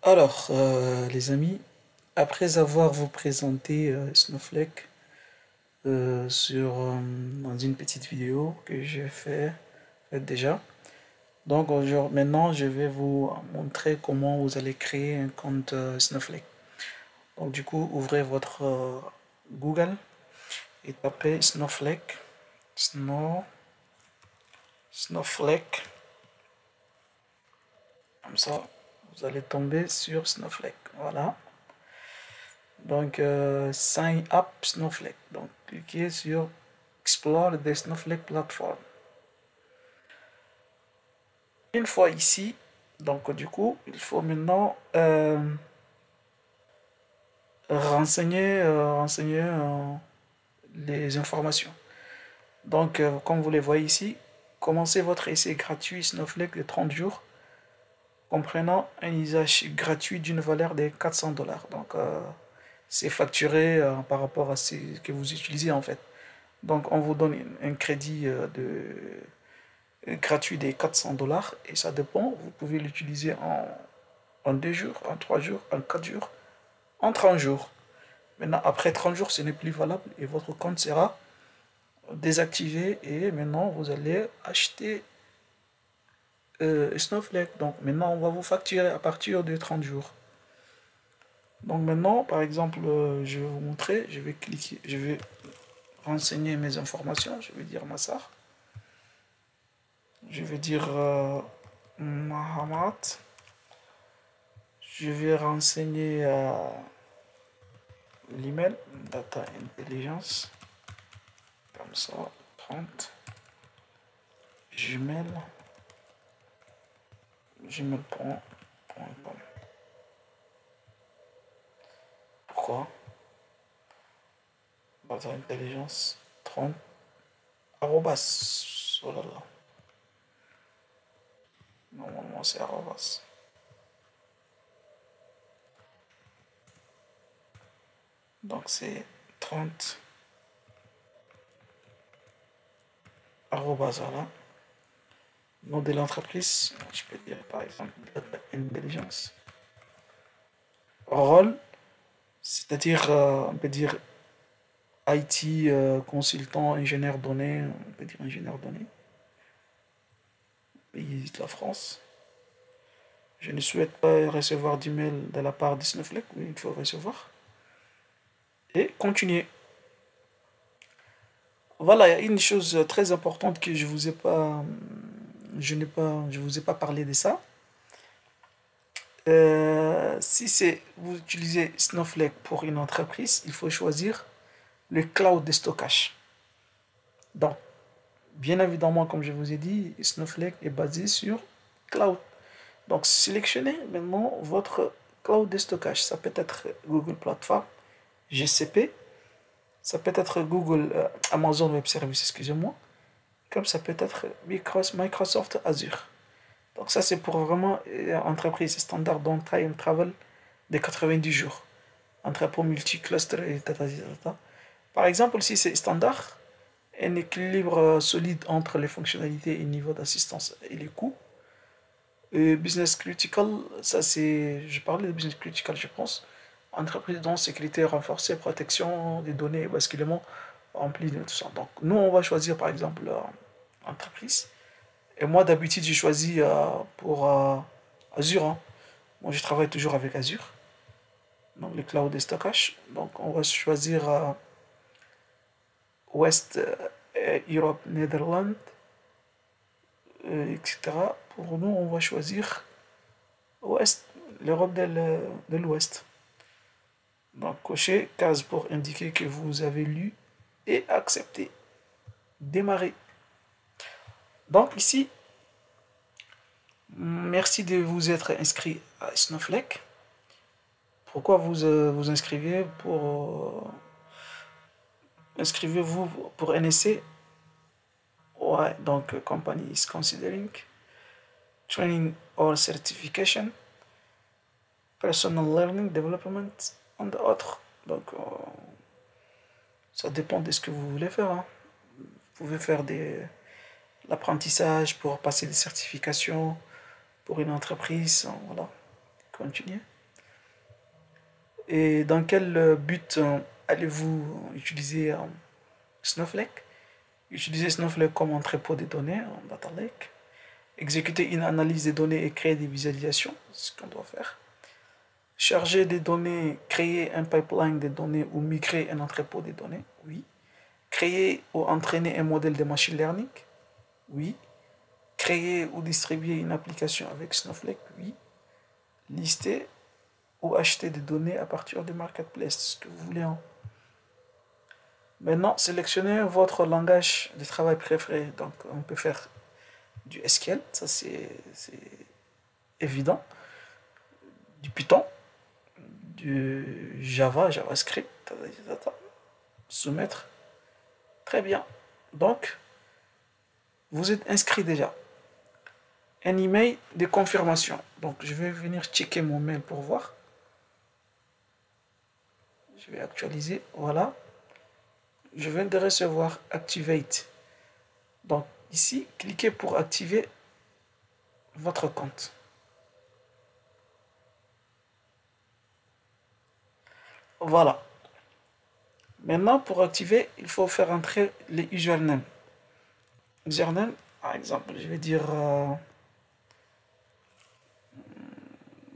Alors, les amis, après avoir vous présenté Snowflake dans une petite vidéo que j'ai fait déjà, donc maintenant je vais vous montrer comment vous allez créer un compte Snowflake. Donc du coup, ouvrez votre Google et tapez Snowflake, Snowflake, comme ça, vous allez tomber sur Snowflake. Voilà. Donc, Sign Up Snowflake. Donc, cliquez sur Explore the Snowflake Platform. Une fois ici, donc du coup, il faut maintenant renseigner les informations. Donc, comme vous les voyez ici, commencez votre essai gratuit Snowflake de 30 jours, comprenant un usage gratuit d'une valeur de 400 $. Donc, c'est facturé par rapport à ce que vous utilisez en fait. Donc on vous donne un crédit gratuit de 400 $ et ça dépend. Vous pouvez l'utiliser en 2 jours, en 3 jours, en 4 jours, en 30 jours. Maintenant, après 30 jours, ce n'est plus valable et votre compte sera désactivé et maintenant vous allez acheter Snowflake. Donc maintenant, on va vous facturer à partir de 30 jours. Donc maintenant, par exemple, je vais vous montrer, je vais cliquer, je vais renseigner mes informations, je vais dire Massar. Je vais dire Mahamat. Je vais renseigner l'email, Data Intelligence, comme ça, 30, Gmail, gmail.com. Pourquoi Data Intelligence 30, arrobas, oh là là. Normalement c'est arrobas. Donc c'est 30, arrobas, voilà. Nom de l'entreprise, je peux dire par exemple Data Intelligence. Rôle, c'est-à-dire, on peut dire IT, consultant, ingénieur donné, on peut dire ingénieur donné, pays de la France. Je ne souhaite pas recevoir d'email de la part de Snowflake, oui, il faut recevoir. Et continuer. Voilà, il y a une chose très importante que je vous ai pas, je vous ai pas parlé de ça. Si vous utilisez Snowflake pour une entreprise, il faut choisir le cloud de stockage. Donc, bien évidemment, comme je vous ai dit, Snowflake est basé sur cloud. Donc, sélectionnez maintenant votre cloud de stockage. Ça peut être Google Platform, GCP, ça peut être Amazon Web Service, excusez-moi, comme ça peut être Microsoft Azure. Donc, ça, c'est pour vraiment entreprise standard dans time travel de 90 jours. Entrepôt multi-cluster et data. Par exemple, si c'est standard, un équilibre solide entre les fonctionnalités et le niveau d'assistance et les coûts. Business critical, ça c'est, je parlais de business critical, je pense. Entreprise dont sécurité renforcée, protection des données, basculement rempli de tout ça. Donc nous on va choisir par exemple entreprise. Et moi d'habitude j'ai choisi pour Azure. Hein. Moi je travaille toujours avec Azure. Donc le cloud de stockage. Donc on va choisir West Europe, Netherlands, etc. Pour nous on va choisir Ouest, l'Europe de l'Ouest. Donc, cochez case pour indiquer que vous avez lu et accepté. Démarrer. Donc, ici, merci de vous être inscrit à Snowflake. Pourquoi vous inscrivez inscrivez-vous pour NSC? Ouais, donc, company is considering training or certification, personal learning, development, and autres. Donc, ça dépend de ce que vous voulez faire. Hein. Vous pouvez faire l'apprentissage pour passer des certifications pour une entreprise. Voilà. Continuez. Et dans quel but allez-vous utiliser Snowflake? Utiliser Snowflake comme entrepôt de données en Data Lake. Exécuter une analyse des données et créer des visualisations, c'est ce qu'on doit faire. Charger des données, créer un pipeline de données ou migrer un entrepôt de données, oui. Créer ou entraîner un modèle de machine learning, oui. Créer ou distribuer une application avec Snowflake, oui. Lister ou acheter des données à partir du marketplace, ce que vous voulez. Hein. Maintenant, sélectionnez votre langage de travail préféré. Donc, on peut faire du SQL, ça c'est évident, du Python, du Java, JavaScript, soumettre. Très bien. Donc, vous êtes inscrit déjà. Un email de confirmation. Donc, je vais venir checker mon mail pour voir. Je vais actualiser. Voilà. Je viens de recevoir Activate. Donc, ici, cliquez pour activer votre compte. Voilà. Maintenant, pour activer, il faut faire entrer les usernames. Username, par exemple, je vais dire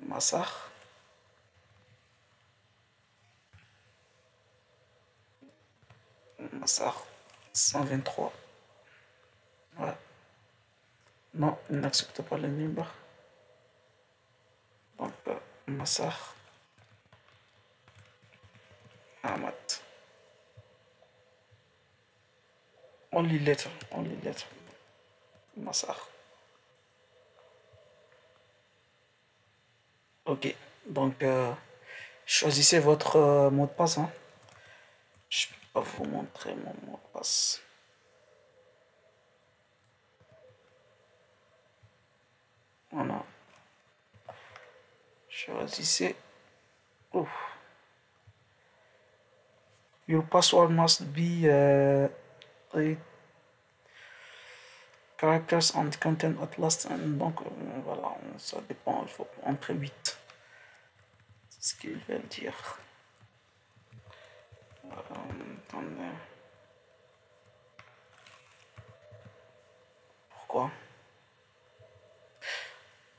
Massar. Massar 123. Ouais. Non, il n'accepte pas le numéro. Donc, Massar Amat. Only letter. Massar. Ok. Donc, choisissez votre mot de passe. Hein. Je ne peux pas vous montrer mon mot de passe. Voilà. Choisissez. Oh. Your password must be 8 characters and content at last. Donc voilà, ça dépend, il faut entrer 8. C'est ce qu'ils veulent dire. Attendez. Pourquoi?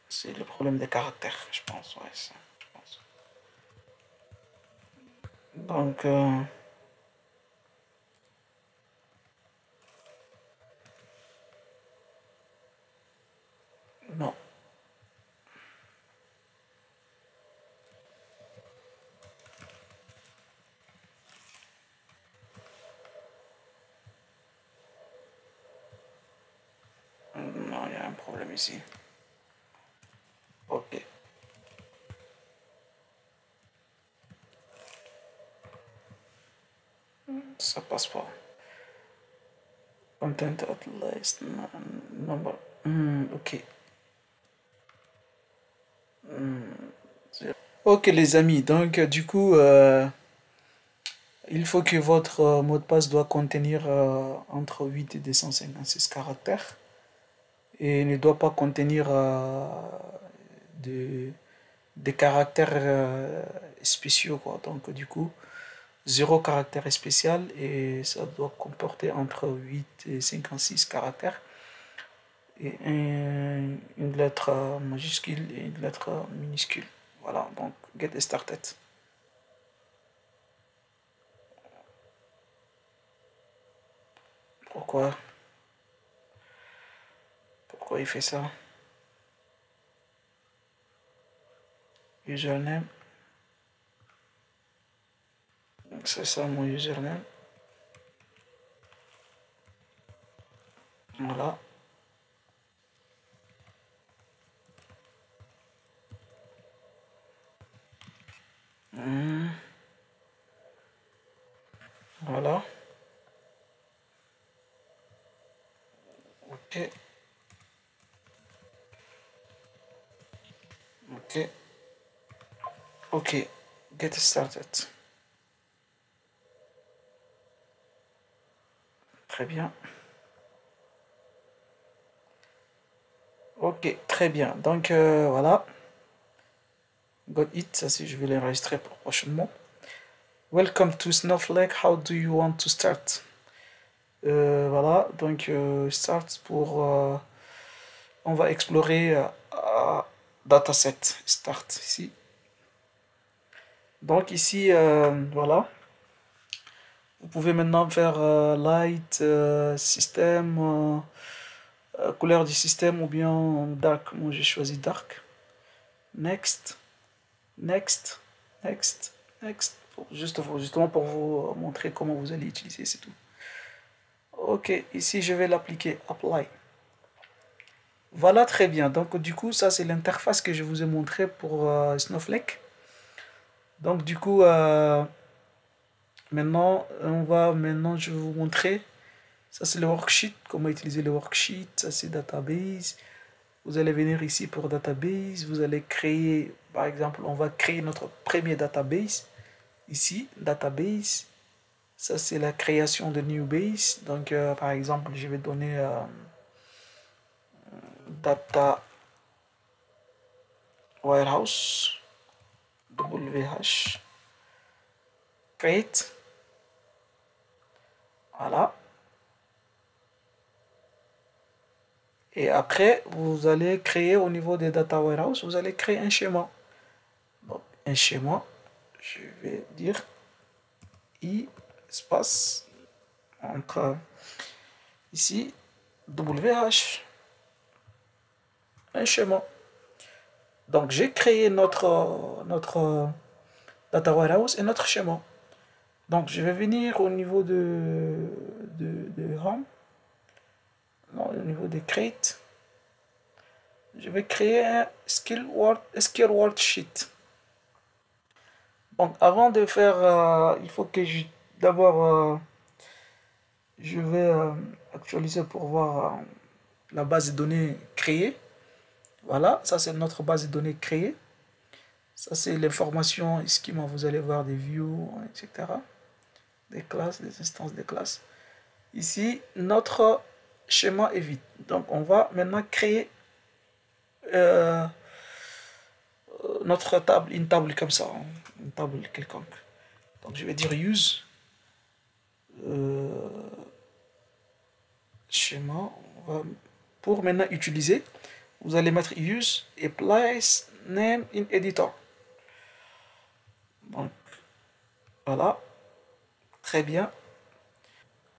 C'est le problème des caractères, je pense. Ouais, ça, je pense. Donc, non. Non, il y a un problème ici. Ok. Ça passe pas. Content at least number. Ok. Ok les amis, donc du coup, il faut que votre mot de passe doit contenir entre 8 et 256 caractères et ne doit pas contenir de, des caractères spéciaux quoi. Donc du coup, zéro caractère spécial et ça doit comporter entre 8 et 56 caractères et une lettre majuscule et une lettre minuscule. Voilà, donc get started. Pourquoi? Pourquoi il fait ça? Username. C'est ça mon username. Voilà. Voilà. Ok. Ok. Ok. Get started. Très bien. Ok, très bien. Donc voilà. got it, ça c'est, je vais l'enregistrer pour prochainement. Welcome to Snowflake, how do you want to start? Voilà, donc start pour, on va explorer dataset, start ici. Donc ici, voilà, vous pouvez maintenant faire light, système, couleur du système ou bien dark. Moi j'ai choisi dark. Next, next, next, next. Justement pour vous montrer comment vous allez utiliser, c'est tout. Ok, ici je vais l'appliquer, apply. Voilà, très bien. Donc du coup, ça c'est l'interface que je vous ai montré pour Snowflake. Donc du coup, maintenant, je vais vous montrer. Ça c'est le worksheet, comment utiliser le worksheet. Ça c'est database. Vous allez venir ici pour database. Vous allez créer, par exemple, on va créer notre premier database. Ici, database. Ça c'est la création de new base. Donc par exemple, je vais donner data warehouse WH create. Voilà. Et après, vous allez créer au niveau des data warehouse, vous allez créer un schéma. Donc, un schéma, je vais dire I espace entre ici WH, un schéma. Donc, j'ai créé notre data warehouse et notre schéma. Donc, je vais venir au niveau de home. Non, au niveau des crate, je vais créer un skill word sheet. Donc avant de faire, il faut que d'abord je vais actualiser pour voir la base de données créée. Voilà, ça c'est notre base de données créée. Ça c'est l'information, schema, vous allez voir des views, etc. Des classes, des instances des classes. Ici, notre schéma est vide. Donc on va maintenant créer notre table, une table comme ça, une table quelconque. Donc je vais dire use schéma. Pour maintenant utiliser, vous allez mettre use et place name in editor. Donc voilà, très bien.